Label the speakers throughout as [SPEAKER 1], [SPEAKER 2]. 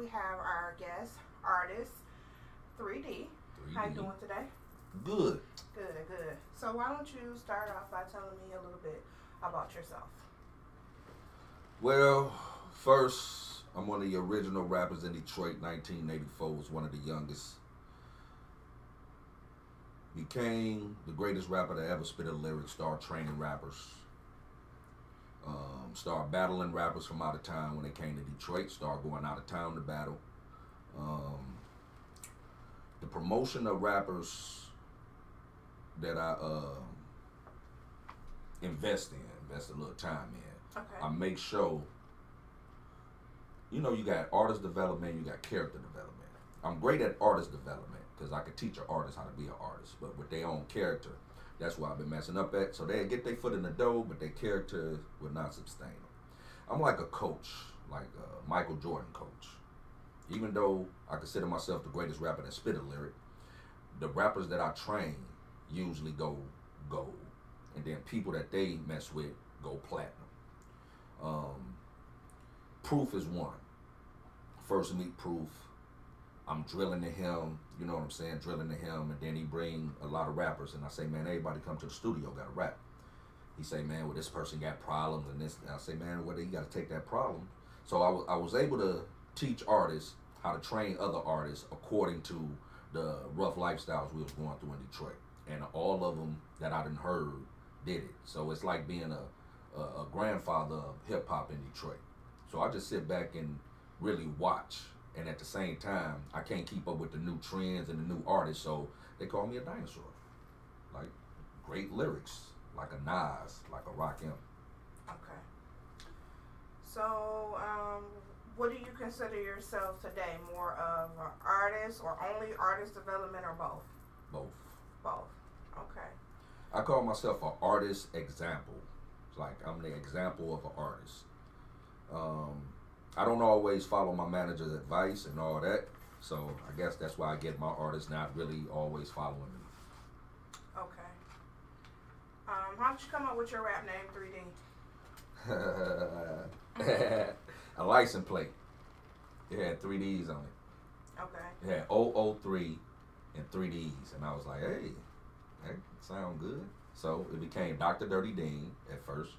[SPEAKER 1] we have our guest artist, 3D. How you
[SPEAKER 2] 3D.
[SPEAKER 1] doing today?
[SPEAKER 2] Good.
[SPEAKER 1] Good, good. So why don't you start off by telling me a little bit about yourself?
[SPEAKER 2] Well, first, I'm one of the original rappers in Detroit. 1984 was one of the youngest. Became the greatest rapper to ever spit a lyric. Started training rappers. Started battling rappers from out of town when they came to Detroit. Started going out of town to battle. The promotion of rappers that I invest a little time in.
[SPEAKER 1] Okay.
[SPEAKER 2] I make sure, you got artist development, you got character development. I'm great at artist development because I could teach an artist how to be an artist, but with their own character, that's why I've been messing up at. So they get their foot in the door, but their character will not sustain them. I'm like a coach, like a Michael Jordan coach. Even though I consider myself the greatest rapper that spit a lyric, the rappers that I train usually go gold, and then people that they mess with go platinum. Proof is one. First meet Proof, I'm drilling to him, you know what I'm saying, drilling to him, and then he bring a lot of rappers, and I say, man, everybody come to the studio, gotta rap. He say, man, well, this person got problems, and this, and I say, man, well, you gotta take that problem. So I was able to teach artists how to train other artists according to the rough lifestyles we was going through in Detroit. And all of them that I done heard did it. So it's like being a grandfather of hip hop in Detroit. So I just sit back and really watch. And at the same time, I can't keep up with the new trends and the new artists, so they call me a dinosaur. Like, great lyrics, like a Nas, like a Rakim.
[SPEAKER 1] Okay. So, what do you consider yourself today? More of an artist or only artist development or both?
[SPEAKER 2] Both.
[SPEAKER 1] Both. Okay.
[SPEAKER 2] I call myself an artist example. It's like I'm the example of an artist. I don't always follow my manager's advice and all that, so I guess that's why I get my artists not really always following me.
[SPEAKER 1] Okay. How did you come up with your rap name, 3D?
[SPEAKER 2] A license plate. It had 3Ds on it.
[SPEAKER 1] Okay.
[SPEAKER 2] It had 003 and 3Ds, and I was like, hey, that sound good. So it became Dr. Dirty Dean at first,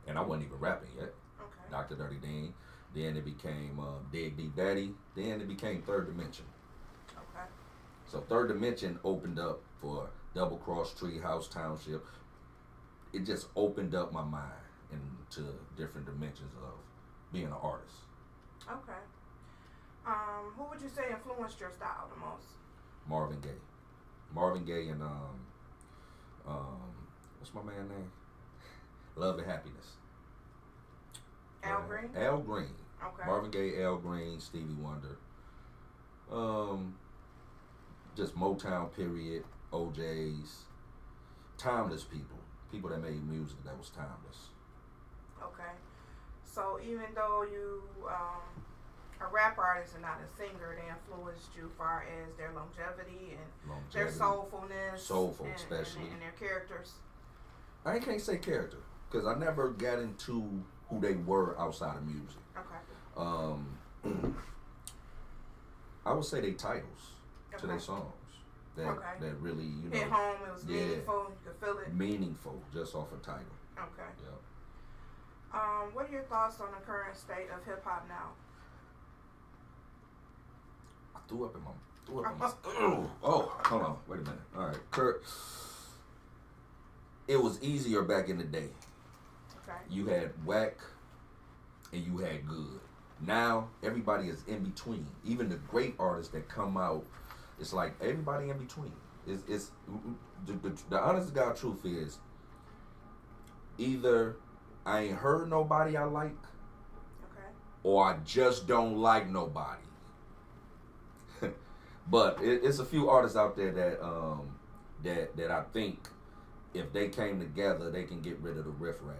[SPEAKER 2] and I wasn't even rapping yet.
[SPEAKER 1] Okay.
[SPEAKER 2] Dr. Dirty Dean. Then it became Dig Deep Daddy. Then it became Third Dimension.
[SPEAKER 1] Okay.
[SPEAKER 2] So Third Dimension opened up for Double Cross Treehouse Township. It just opened up my mind into different dimensions of being an artist.
[SPEAKER 1] Okay. Who would you say influenced your style the most?
[SPEAKER 2] Marvin Gaye. Marvin Gaye and what's my man name? Love and Happiness.
[SPEAKER 1] Al Green?
[SPEAKER 2] Al Green.
[SPEAKER 1] Okay.
[SPEAKER 2] Marvin Gaye, Al Green, Stevie Wonder. Just Motown period, OJs. Timeless people. People that made music that was timeless.
[SPEAKER 1] Okay. So even though you a rap artist and not a singer, they influenced you far as their longevity and their soulfulness.
[SPEAKER 2] Soulful,
[SPEAKER 1] and,
[SPEAKER 2] especially.
[SPEAKER 1] And their characters.
[SPEAKER 2] I can't say character because I never got into who they were outside of music.
[SPEAKER 1] Okay.
[SPEAKER 2] I would say they titles to
[SPEAKER 1] Okay.
[SPEAKER 2] their songs that really,
[SPEAKER 1] Hit home, it was meaningful, you could feel it.
[SPEAKER 2] meaningful just off a title.
[SPEAKER 1] Okay.
[SPEAKER 2] Yeah.
[SPEAKER 1] What are your thoughts on the current state of hip hop now?
[SPEAKER 2] I threw up in my. Oh, hold on, wait a minute. All right, Kurt. It was easier back in the day.
[SPEAKER 1] Okay.
[SPEAKER 2] You had whack and you had good. Now everybody is in between. Even the great artists that come out, it's like everybody in between. It's the honest to God truth is either I ain't heard nobody I like,
[SPEAKER 1] Okay.
[SPEAKER 2] or I just don't like nobody. But it's a few artists out there that I think if they came together, they can get rid of the riffraff.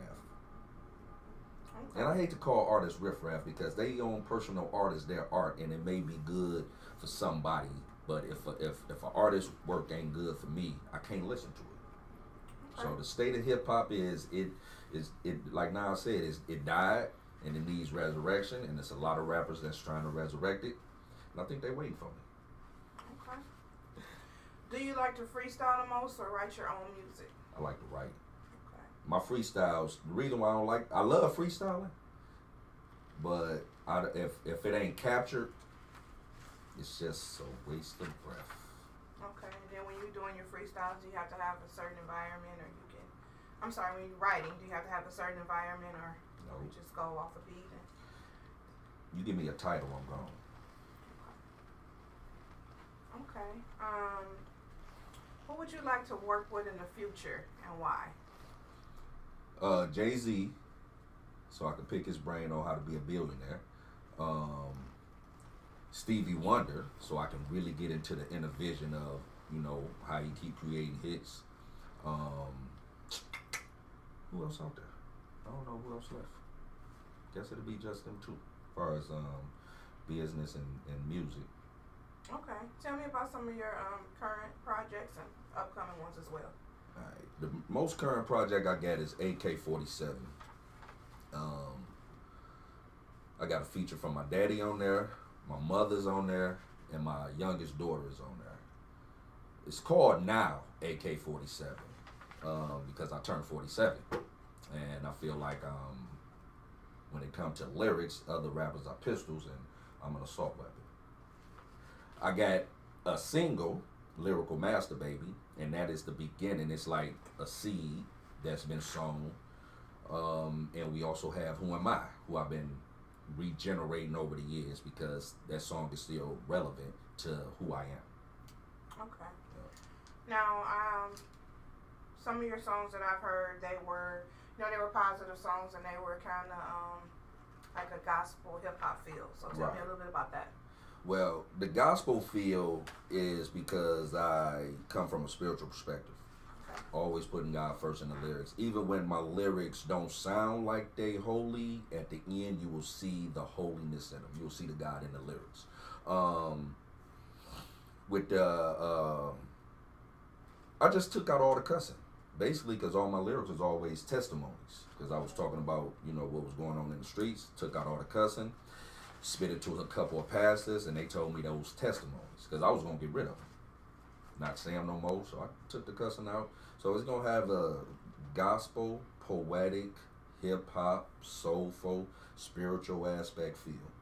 [SPEAKER 1] Okay.
[SPEAKER 2] And I hate to call artists riffraff because they own personal artists, their art, and it may be good for somebody. But if an artist's work ain't good for me, I can't listen to it. So the state of hip hop is it like Nas said, it died, and it needs resurrection, and there's a lot of rappers that's trying to resurrect it, and I think they're waiting for me.
[SPEAKER 1] Okay. Do you like to freestyle the most or write your own music?
[SPEAKER 2] I like to write.
[SPEAKER 1] Okay.
[SPEAKER 2] My freestyles, the reason why I love freestyling, but if it ain't captured, it's just a waste of breath.
[SPEAKER 1] Okay, and then when you're doing your freestyles, do you have to have a certain environment, or when you're writing, do you have to have a certain environment, or
[SPEAKER 2] No.
[SPEAKER 1] you just go off a beat?
[SPEAKER 2] You give me a title, I'm gone.
[SPEAKER 1] Okay. Who would you like to work with in the future, and why?
[SPEAKER 2] Jay-Z, so I can pick his brain on how to be a billionaire. Stevie Wonder, so I can really get into the inner vision of, how he keep creating hits. Who else out there? I don't know who else left. Guess it'll be just them two, as far as business and music.
[SPEAKER 1] Okay. Tell me about some of your current projects and upcoming ones as well.
[SPEAKER 2] All right. The most current project I got is AK-47. I got a feature from my daddy on there, my mother's on there, and my youngest daughter is on there. It's called now AK-47 because I turned 47, and I feel like when it comes to lyrics, other rappers are pistols, and I'm an assault weapon. I got a single, Lyrical Master Baby, and that is the beginning. It's like a seed that's been sown. And we also have Who Am I, who I've been regenerating over the years because that song is still relevant to who I am.
[SPEAKER 1] Okay. Now, some of your songs that I've heard, they were positive songs, and they were kind of like a gospel hip hop feel. So tell me a little bit about that.
[SPEAKER 2] Well, the gospel feel is because I come from a spiritual perspective.
[SPEAKER 1] Okay.
[SPEAKER 2] Always putting God first in the lyrics. Even when my lyrics don't sound like they holy, at the end you will see the holiness in them. You'll see the God in the lyrics. I just took out all the cussing. Basically, because all my lyrics was always testimonies. Because I was talking about, what was going on in the streets. Took out all the cussing. Spit it to a couple of pastors, and they told me those testimonies because I was going to get rid of them. Not say them no more, so I took the cussing out. So it's going to have a gospel, poetic, hip-hop, soulful, spiritual aspect feel.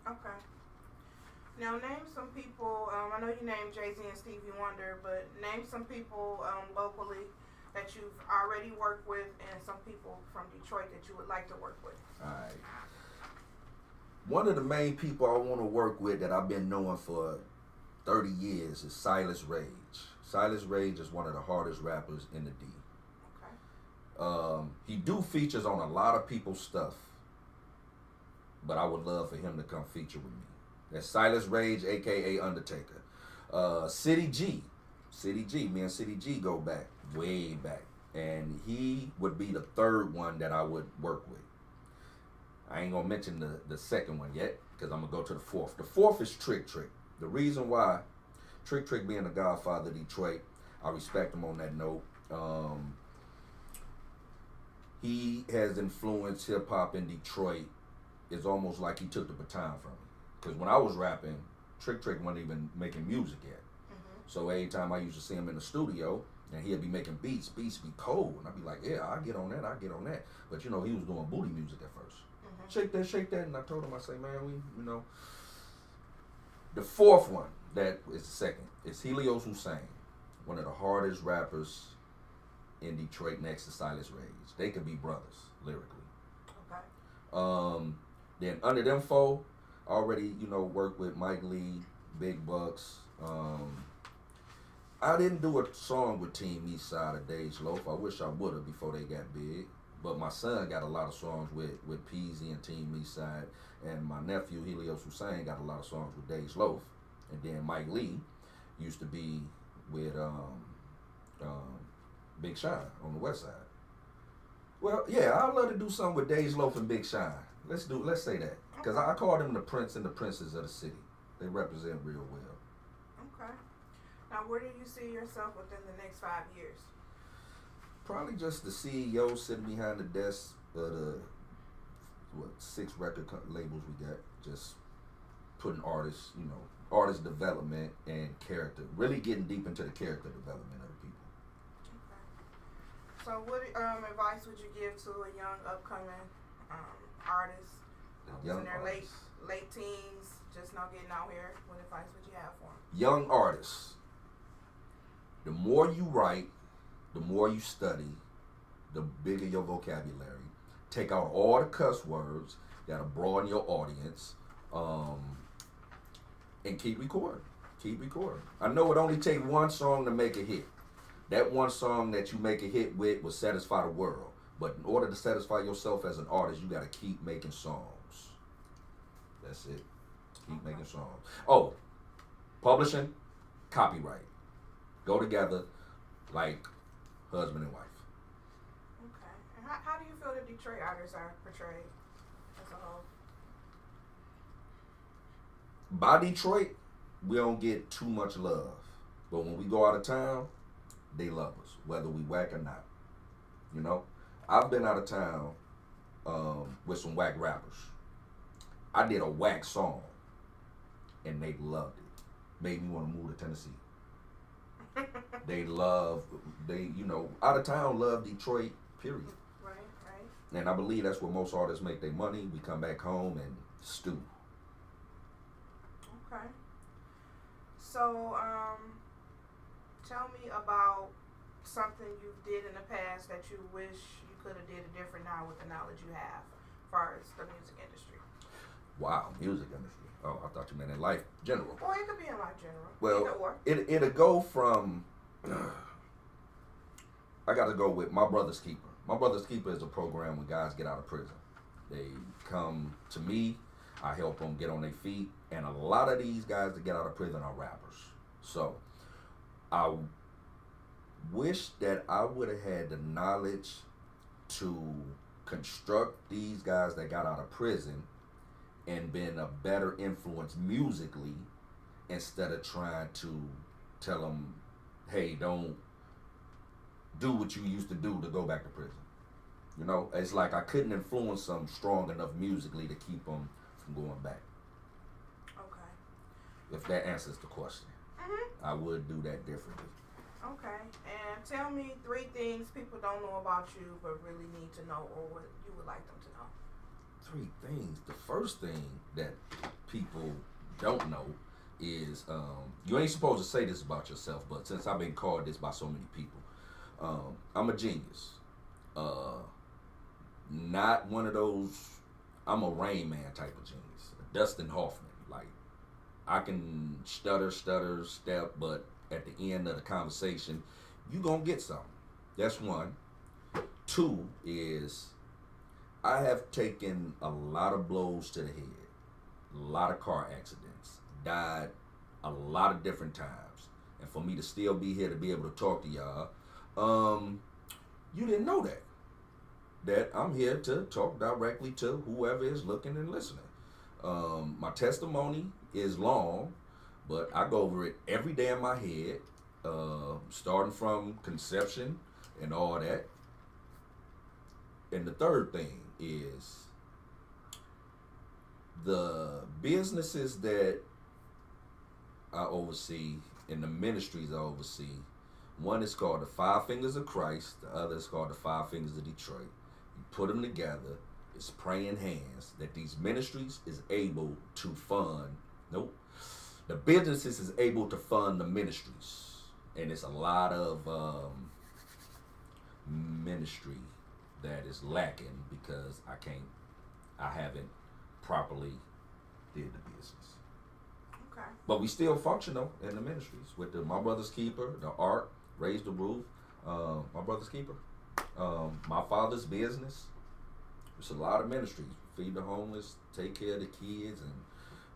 [SPEAKER 1] Okay. Now, name some people, I know you named Jay-Z and Stevie Wonder, but name some people locally that you've already worked with and some people from Detroit that you would like to work with.
[SPEAKER 2] All right. One of the main people I want to work with that I've been knowing for 30 years is Silas Rage. Silas Rage is one of the hardest rappers in the D.
[SPEAKER 1] Okay.
[SPEAKER 2] He do features on a lot of people's stuff, but I would love for him to come feature with me. That's Silas Rage, a.k.a. Undertaker. City G. Me and City G go back, way back. And he would be the third one that I would work with. I ain't gonna mention the second one yet because I'm gonna go to the fourth. The fourth is Trick Trick. The reason why, Trick Trick being the godfather of Detroit, I respect him on that note. He has influenced hip hop in Detroit. It's almost like he took the baton from me. Because when I was rapping, Trick Trick wasn't even making music yet.
[SPEAKER 1] Mm-hmm.
[SPEAKER 2] So every time I used to see him in the studio, and he'd be making beats be cold. And I'd be like, yeah, I'll get on that. But he was doing booty music at first. Shake that, and I told him, I say, man, The fourth one, that is the second, is Helios Hussein, one of the hardest rappers in Detroit next to Silas Rage. They could be brothers, lyrically.
[SPEAKER 1] Okay.
[SPEAKER 2] Then under them four, I already, worked with Mike Lee, Big Bucks. I didn't do a song with Team Eastside or Dej Loaf. I wish I would have before they got big. But my son got a lot of songs with Peasy and Team Eastside, and my nephew Helios Hussein got a lot of songs with Dej Loaf, and then Mike Lee used to be with Big Sean on the West Side. Well, yeah, I'd love to do something with Dej Loaf and Big Sean. Let's say that because I call them the Prince and the Princess of the city. They represent real well.
[SPEAKER 1] Okay. Now, where do you see yourself within the next 5 years?
[SPEAKER 2] Probably just the CEO sitting behind the desk of 6 record labels we got. Just putting artists, artist development and character, really getting deep into the character development of the people.
[SPEAKER 1] Okay. So what advice would you give to a young upcoming artist
[SPEAKER 2] Young
[SPEAKER 1] in their
[SPEAKER 2] artists.
[SPEAKER 1] late teens, just now getting out here? What advice would you have for them?
[SPEAKER 2] Young artists, the more you write, the more you study, the bigger your vocabulary. Take out all the cuss words that'll broaden your audience, and keep recording. Keep recording. I know it only takes one song to make a hit. That one song that you make a hit with will satisfy the world. But in order to satisfy yourself as an artist, you got to keep making songs. That's it. Keep making songs. Oh, publishing, copyright. Go together like husband and wife.
[SPEAKER 1] Okay. And how do you feel the Detroit artists are portrayed as a whole?
[SPEAKER 2] By Detroit, we don't get too much love. But when we go out of town, they love us, whether we whack or not. I've been out of town with some whack rappers. I did a whack song, and they loved it. Made me want to move to Tennessee. Out of town love Detroit, period.
[SPEAKER 1] Right.
[SPEAKER 2] And I believe that's where most artists make their money. We come back home and stew.
[SPEAKER 1] Okay. So, tell me about something you did in the past that you wish you could have did it different now with the knowledge you have as far as the music industry.
[SPEAKER 2] Wow, music industry. Oh, I thought you meant in life general.
[SPEAKER 1] Or it could be in life general.
[SPEAKER 2] Well, it'll go from. I got to go with My Brother's Keeper. My Brother's Keeper is a program when guys get out of prison. They come to me. I help them get on their feet. And a lot of these guys that get out of prison are rappers. So, I wish that I would have had the knowledge to construct these guys that got out of prison and been a better influence musically instead of trying to tell them, hey, don't do what you used to do to go back to prison. It's like I couldn't influence them strong enough musically to keep them from going back.
[SPEAKER 1] Okay.
[SPEAKER 2] If that answers the question.
[SPEAKER 1] Mm-hmm.
[SPEAKER 2] I would do that differently.
[SPEAKER 1] Okay. And tell me 3 things people don't know about you but really need to know, or what you would like them to know.
[SPEAKER 2] 3 things. The first thing that people don't know is you ain't supposed to say this about yourself, but since I've been called this by so many people, I'm a genius. Not one of those. I'm a Rain Man type of genius, Dustin Hoffman. Like I can stutter, step, but at the end of the conversation, you gonna get something. That's 1. 2 is I have taken a lot of blows to the head, a lot of car accidents, died a lot of different times. And for me to still be here to be able to talk to y'all, you didn't know that I'm here to talk directly to whoever is looking and listening. My testimony is long, but I go over it every day in my head, starting from conception and all that. And the third thing is the businesses that I oversee and the ministries I oversee. One is called the 5 Fingers of Christ. The other is called the 5 Fingers of Detroit. You put them together. It's praying hands that these ministries is able to fund. Nope. The businesses is able to fund the ministries. And it's a lot of ministry that is lacking because I haven't properly did the business.
[SPEAKER 1] Okay.
[SPEAKER 2] But we still functional in the ministries with the My Brother's Keeper, the Ark, Raise the Roof, My Brother's Keeper, My Father's Business. There's a lot of ministries. Feed the homeless, take care of the kids, and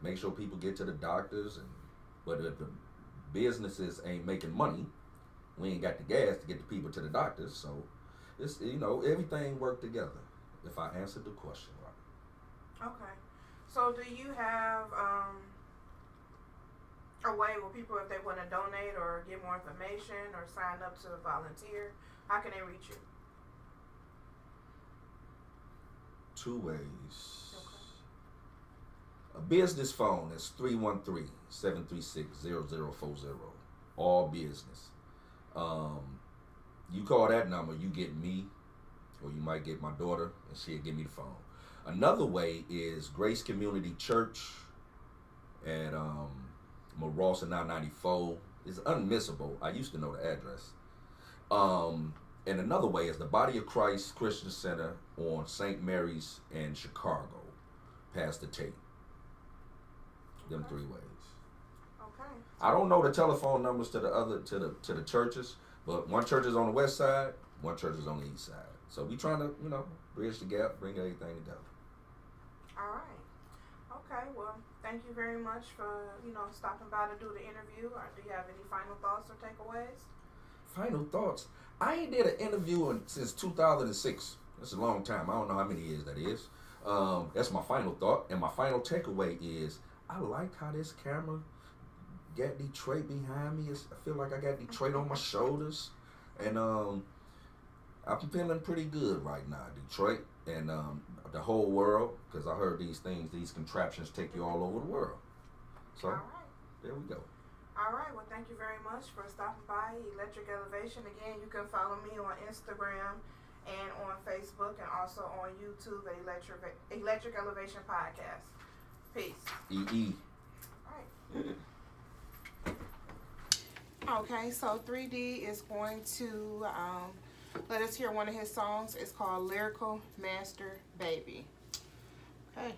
[SPEAKER 2] make sure people get to the doctors. But if the businesses ain't making money, we ain't got the gas to get the people to the doctors. So it's everything work together. If I answered the question right.
[SPEAKER 1] Okay. So do you have a way where people, if they want to donate or get more information or sign up to volunteer, how can they reach you?
[SPEAKER 2] Two ways. A business phone is 313-736-0040. All business. You call that number, you get me, or you might get my daughter, and she'll give me the phone. Another way is Grace Community Church at Ross and I-94. It's unmissable. I used to know the address. And another way is the Body of Christ Christian Center on St. Mary's in Chicago, past the Tate. Them three ways.
[SPEAKER 1] Okay.
[SPEAKER 2] I don't know the telephone numbers to the churches, but one church is on the west side, one church is on the east side. So we trying to, bridge the gap, bring everything together.
[SPEAKER 1] All right. Okay. Well, thank you very much for stopping by to do the interview. Or do you have any final thoughts or takeaways?
[SPEAKER 2] Final thoughts. I ain't did an interview since 2006. That's a long time. I don't know how many years that is. That's my final thought. And my final takeaway is I like how this camera got Detroit behind me. I feel like I got Detroit on my shoulders. And I'm feeling pretty good right now, Detroit. And the whole world, because I heard these contraptions take you all over the world. So,
[SPEAKER 1] all right.
[SPEAKER 2] There we go.
[SPEAKER 1] All right. Well, thank you very much for stopping by Electric Elevation. Again, you can follow me on Instagram and on Facebook and also on YouTube at Electric Elevation Podcast. Peace.
[SPEAKER 2] E.
[SPEAKER 1] All right. Okay, so 3D is going to let us hear one of his songs. It's called Lyrical Master Baby. Okay.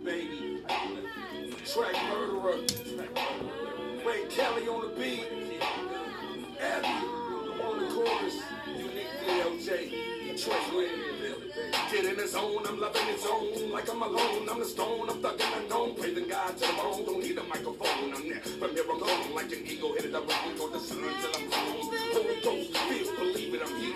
[SPEAKER 3] Baby, track murderer, Ray Kelly on the beat, Abby on the chorus, Unique DLJ, Detroit winning. Get in the zone, I'm loving the zone, like I'm alone, I'm the stone, I'm thugging unknown, praising God to the bone, don't need a microphone, I'm there, from here alone, like an eagle headed up with me toward the sun till I'm home, Holy Ghost, feel, believe it, I'm here,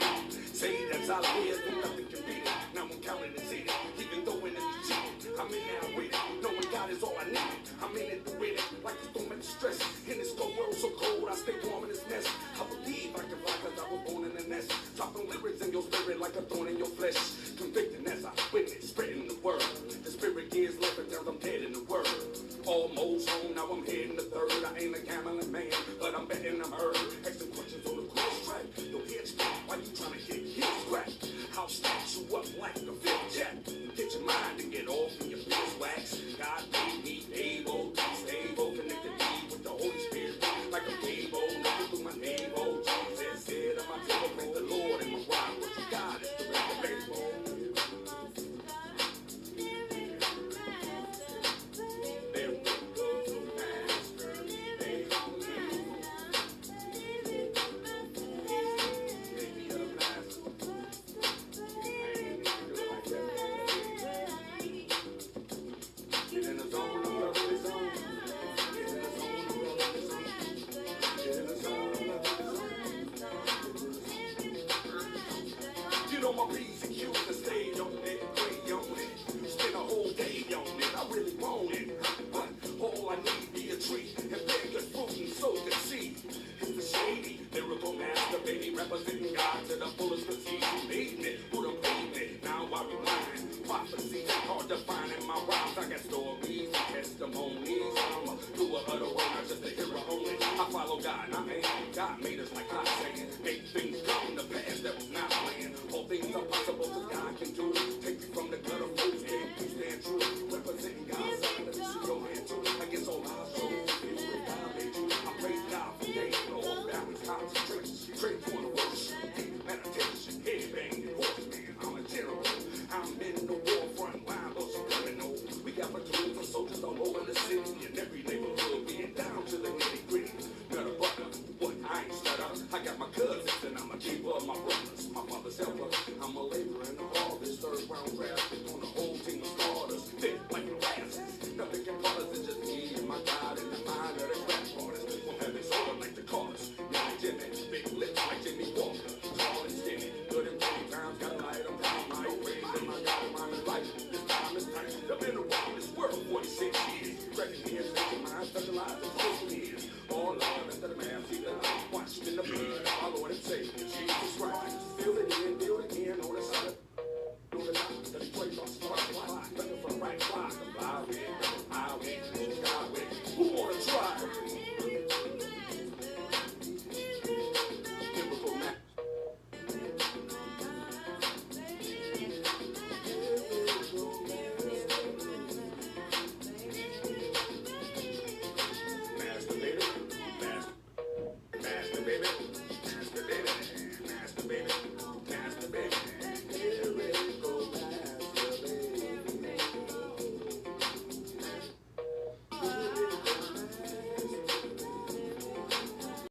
[SPEAKER 3] say that's all I hear, then nothing can beat it, now I'm counting and seeing it, even though in the cheating, I'm in there with it, knowing God is all I need, I'm in it to win it, like a storm in distress, in this cold world so cold, I stay warm in this nest, I believe I can fly cause I was born in the nest, dropping lyrics in your spirit like a thorn in your flesh, convicting as I witness, spreading the word, the spirit gives life until I'm dead in the word, almost home, now I'm heading the third, I ain't a gambling man, but I'm betting I'm heard, asking questions on the course track, your head straight, why you trying to get his crack, I'll stack you up like a fifth jack, get your mind to get off in your fist wax, God made me able, stable, connected me with the Holy Spirit, like a cable, nothing through my navel, Jesus said on my table, praise the Lord, and my rhyme, what you got is the rest of baseball. Representing God to the fullest, cause he made me, who done paid me, now I rewind, prophecy, hard to find in my rhymes, I got stories, testimonies, I'm a doer of the word, not just a hero only, I follow God, I ain't, God made us like I'm saying, make things come to pass that was not planned, all things are possible, cause God can do, take you from the gutter, folks, take you stand true, representing God's son, let me see your hand too, against all our souls, God made you, I praise God for days, all balance, concentration, straight for the meditation, headbanging, horseman, I'm a general. I'm in the war front line, those criminals. We got platoons of soldiers all over.